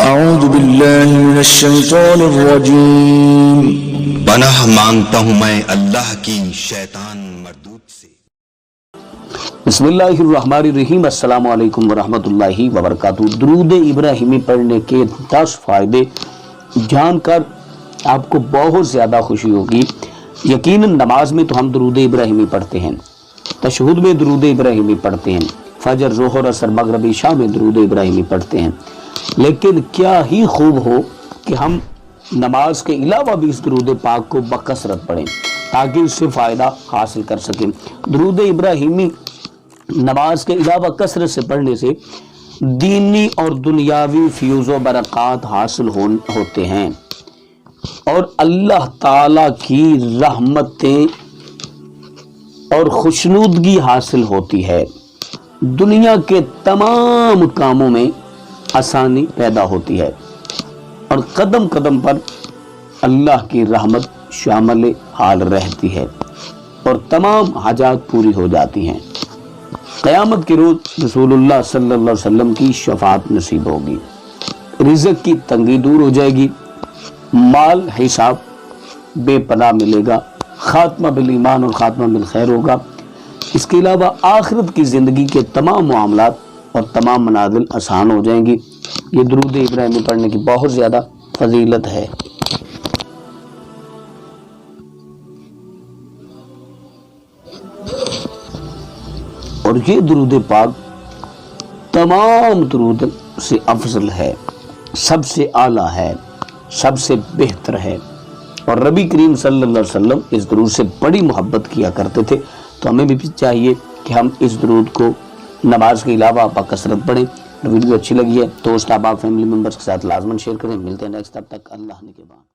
اعوذ باللہ من الشیطان الرجیم۔ پناہ مانگتا ہوں میں اللہ کی شیطان مردود سے۔ بسم اللہ الرحمن الرحیم۔ السلام علیکم ورحمۃ اللہ وبرکاتہ۔ درود ابراہیمی پڑھنے کے 10 فائدے جان کر آپ کو بہت زیادہ خوشی ہوگی۔ یقیناً نماز میں تو ہم درود ابراہیمی پڑھتے ہیں، تشہد میں درود ابراہیمی پڑھتے ہیں، فجر، ظہر، عصر، مغرب، عشاء میں درود ابراہیمی پڑھتے ہیں، لیکن کیا ہی خوب ہو کہ ہم نماز کے علاوہ بھی اس درود پاک کو بکثرت پڑھیں تاکہ اس سے فائدہ حاصل کر سکیں۔ درود ابراہیمی نماز کے علاوہ کثرت سے پڑھنے سے دینی اور دنیاوی فیوز و برکات حاصل ہوتے ہیں اور اللہ تعالی کی رحمتیں اور خوشنودگی حاصل ہوتی ہے۔ دنیا کے تمام کاموں میں آسانی پیدا ہوتی ہے اور قدم قدم پر اللہ کی رحمت شامل حال رہتی ہے اور تمام حاجات پوری ہو جاتی ہیں۔ قیامت کے روز رسول اللہ صلی اللہ علیہ وسلم کی شفاعت نصیب ہوگی، رزق کی تنگی دور ہو جائے گی، مال حساب بے پناہ ملے گا، خاتمہ بالایمان اور خاتمہ بالخیر ہوگا۔ اس کے علاوہ آخرت کی زندگی کے تمام معاملات اور تمام منازل آسان ہو جائیں گی۔ یہ درود ابراہیمی پڑھنے کی بہت زیادہ فضیلت ہے۔ اور یہ درود پاک تمام درود سے افضل ہے، سب سے اعلیٰ ہے، سب سے بہتر ہے، اور نبی کریم صلی اللہ علیہ وسلم اس درود سے بڑی محبت کیا کرتے تھے۔ تو ہمیں بھی چاہیے کہ ہم اس درود کو نماز کے علاوہ بکثرت پڑھیں۔ ویڈیو اچھی لگی ہے دوست احباب فیملی ممبرس کے ساتھ لازماً شیئر کریں۔ ملتے ہیں نیکسٹ، تب تک اللہ نے کے بعد۔